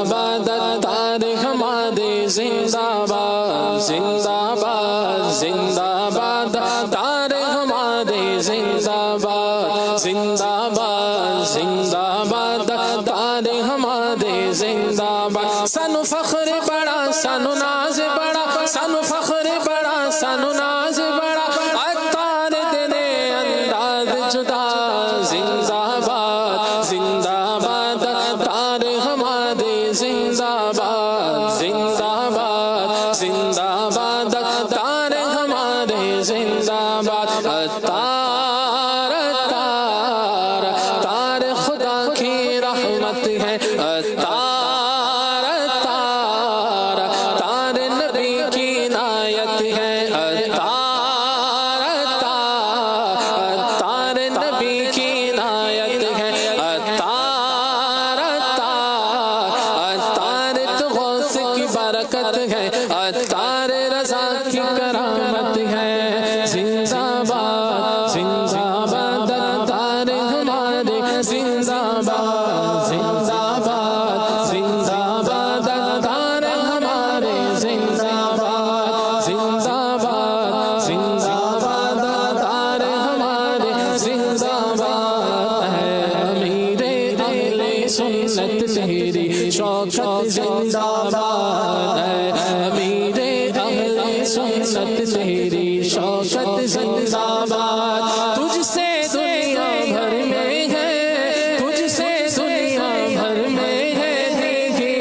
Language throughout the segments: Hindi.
अत्तार हमारे जिंदाबाद जिंदाबाद जिंदाबाद अत्तार हमारे जिंदाबाद जिंदाबाद जिंदाबाद अत्तार हमारे जिंदाबाद। सानू फख्र बड़ा सानू नाज बड़ा सानू फख्र बड़ा सानू नाज बड़ा अत्तार तेरे अंदाज जुदा जिंदाबाद जिंदाबाद अत्तार हमारे जिंदाबाद जिंदाबाद जिंदाबाद अत्तार हमारे जिंदाबाद। अत्तार अत्तार अत्तार खुदा की रहमत है अत्तार अत्तार अत्तार नबी की नायत है अत्तार अत्तार अत्तार नबी की नायत है अत्तार अत्तार अत्तार तो गौस की बरकत है अत्तार रज़ा की करामत है। जिंदाबाद जिंदाबाद अत्तार हमारे जिंदाबाद जिंदाबाद जिंदाबाद अत्तार हमारे जिंदाबाद जिंदाबाद जिंदाबाद अत्तार हमारे जिंदाबाद है। अमीरे अहले सुन्नत तेरी शौकत जिंदाबाद है अमीरे अहले सुन्नत तेरी शौकत जिंदाबाद। तुझसे दुनिया भर में है तुझसे दुनिया भर में है देखी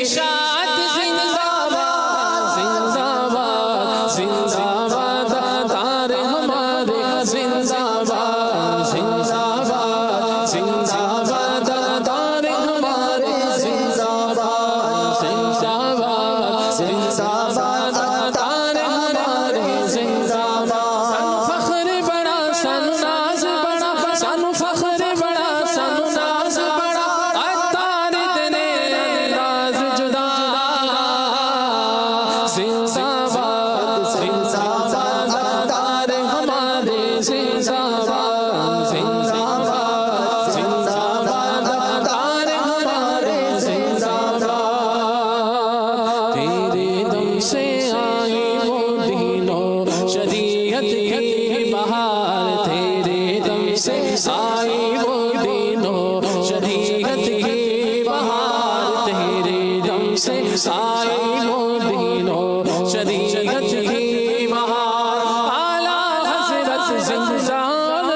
इशाअत जिंदाबाद जिंदाबाद जिंदाबाद अत्तार हमारे जिंदाबाद जिंदाबाद जिंदाबाद अत्तार हमारे जिंदाबाद जिंदाबाद जिंदाबाद अत्तार हमारे जिंदाबाद। फख्र बड़ा सानू नाज बड़ा सानू फख्र बड़ा सानू नाज बड़ा अत्तार तेरे अंदाज जुदा जिंदाबाद जिंदाबाद अत्तार हमारे जिंदाबाद जिंदाबाद जिंदाबाद अत्तार हमारे जिंदाबाद। तेरे दम से आई वो दीनों शरीयत की बहार तेरे दम से आई वो दीनों शरीयत की बहार तेरे दम से आई वो दीनों शरीयत की बहार। आला हज़रत ज़िंदान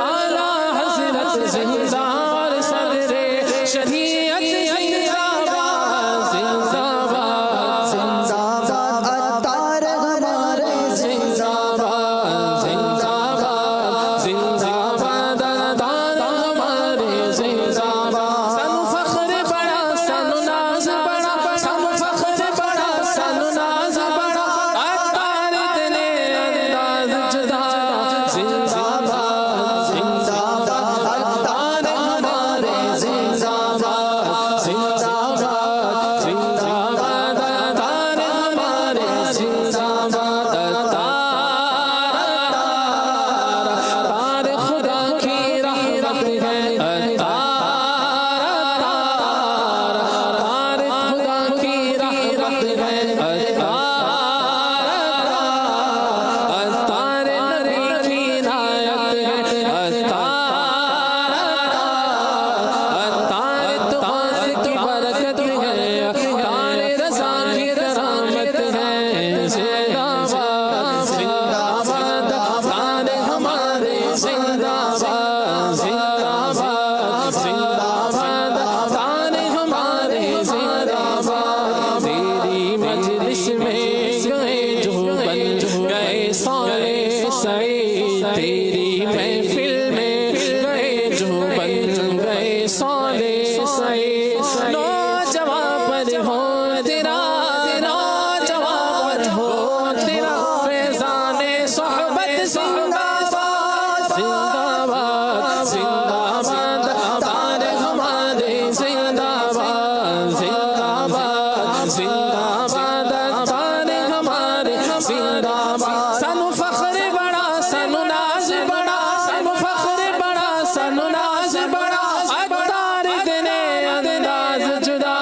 आला हज़रत ज़िंदान सदरे शरीयत जिंदाबाद जिंदाबाद जिंदाबाद अत्तार हमारे जिंदाबाद जिंदाबाद जिंदाबाद अत्तार हमारे जिंदाबाद। सानू फख्र बड़ा सानू नाज बड़ा सानू फख्र बड़ा सानू नाज बड़ा अत्तार तेरे अंदाज जुदा जिंदाबाद जिंदाबाद अत्तार हमारे जिंदाबाद जिंदाबाद जिंदाबाद अत्तार हमारे जिंदाबाद। अत्तार अत्तार खुदा की रहमत है अत्तार अत्तार अत्तार खुदा की रहमत है अत्तार अत्तार नबी की नायत है अत्तार अत्तार तो गौस की बरकत है अत्तार रज़ा की करामत है। जिंदाबाद जिंदाबाद अत्तार हमारे जिंदाबाद जिंदाबाद जिंदाबाद अत्तार हमारे जिंदाबाद। तेरी मजलिस में गए जो बन गए सोले सईद तेरी महफिल में गए जो बन गए सोले सईद। नौजवान पर हो तेरा नौजवान पर हो तेरा फैज़ाने सोहबत जिंदाबाद जिंदाबाद जिंदाबाद अत्तार हमारे जिंदाबाद जिंदाबाद जिंदाबाद अत्तार हमारे जिंदाबाद। सानू फख्र बड़ा सानू नाज बड़ा सानू फख्र बड़ा सानू नाज बड़ा अत्तार तेरे अंदाज जुदा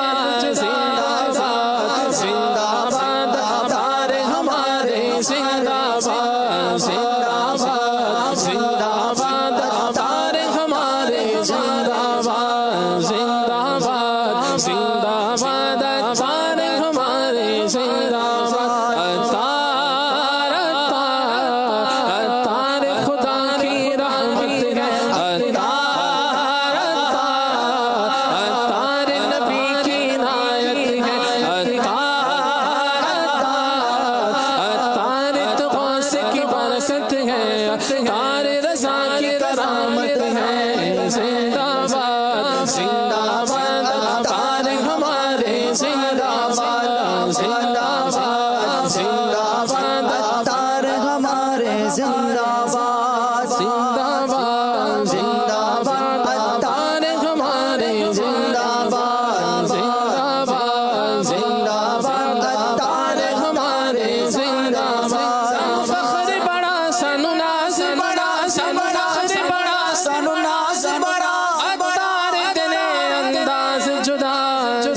जिंदाबाद जिंदाबाद जिंदाबाद अत्तार हमारे जिंदाबाद जिंदाबाद जिंदाबाद अत्तार हमारे जिंदाबाद जिंदाबाद जिंदाबाद अत्तार हमारे जिंदाबाद फख्र बड़ा सानू नाज़ बड़ा सानू नाज़ बड़ा सानू नाज़ बड़ा अत्तार तेरे अंदाज़ जुदा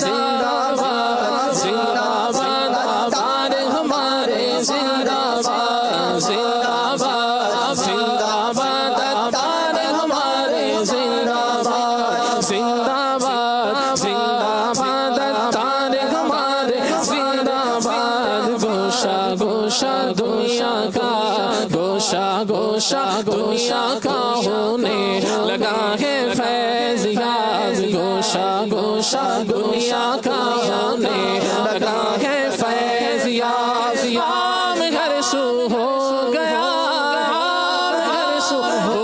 जिंदाबाद जिंदाबाद अत्तार हमारे जिंदाबाद जिंदाबाद जिंदाबाद अत्तार हमारे जिंदाबाद जिंदाबाद जिंदाबाद अत्तार हमारे जिंदाबाद गोशा गोशा दुनिया का गोशा गोशा दुनिया का होने लगा है फैज़ याज़ गोशा गोशा दुनिया का होने लगा है फैज़ याज़ आम घर सू हो गया आम घर सू हो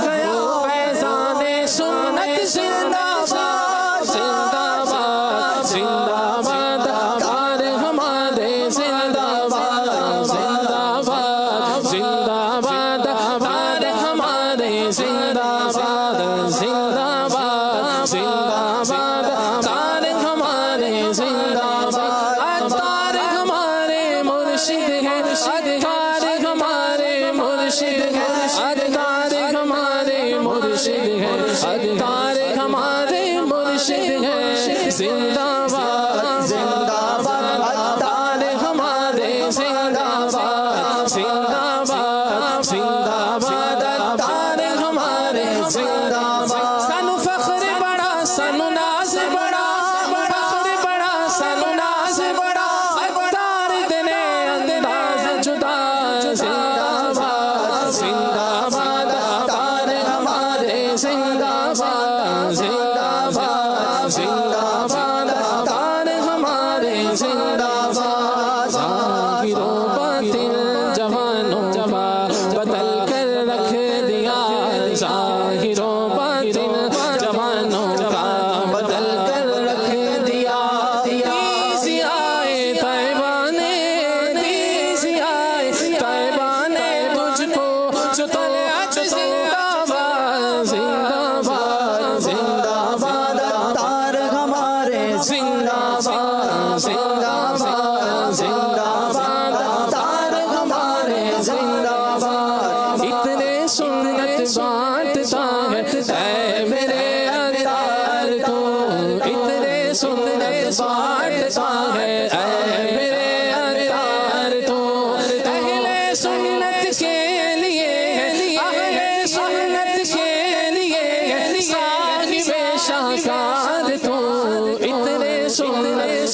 गया फैज़ाने सुन्नत जिंदाबाद जिंदाबाद जिंदाबाद अत्तार हमारे जिंदाबाद जिंदाबाद जिंदाबाद अत्तार हमारे जिंदाबाद जिंदाबाद जिंदाबाद अत्तार हमारे जिंदाबाद अत्तार हमारे मुर्शिद है अत्तार हमारे मुर्शिद है अत्तार हमारे मुर्शिद है अत्तार हमारे मुर्शिद है जिंदाबाद जिंदाबाद अत्तार हमारे जिंदाबाद जिंदाबाद जिंदाबाद अत्तार हमारे जिंदाबाद सानू फख्र बड़ा सानू नाज़ बड़ा फख्र बड़ा सानू नाज़ बड़ा अत्तार तेरे अंदाज़ जुदा जिंदाबाद जिंदाबाद अत्तार हमारे जिंदाबाद जिंदाबाद जिंदाबाद अत्तार हमारे जिंदाबाद ज़ाहिरो बातिल जवानों बदल कर रख दिया ज़ाहिरो बातिल जवानों का बदल कर रख दिया तीसी आए तैबाने तीसी आए तैबाने तुझको चुतले जिंदाबाद जिंदाबाद जिंदाबाद अत्तार हमारे जिंदाबाद जिंदाबाद जिंदाबाद अत्तार हमारे जिंदाबाद इतने सुन्नत बांटता है ऐ मेरे अत्तार तो इतने सुन्नत बांटता है ऐ मेरे अत्तार तो अहले सुन्नत के लिए अहले सुन्नत के लिए साहिबे शाकार तो इतने सुन्नत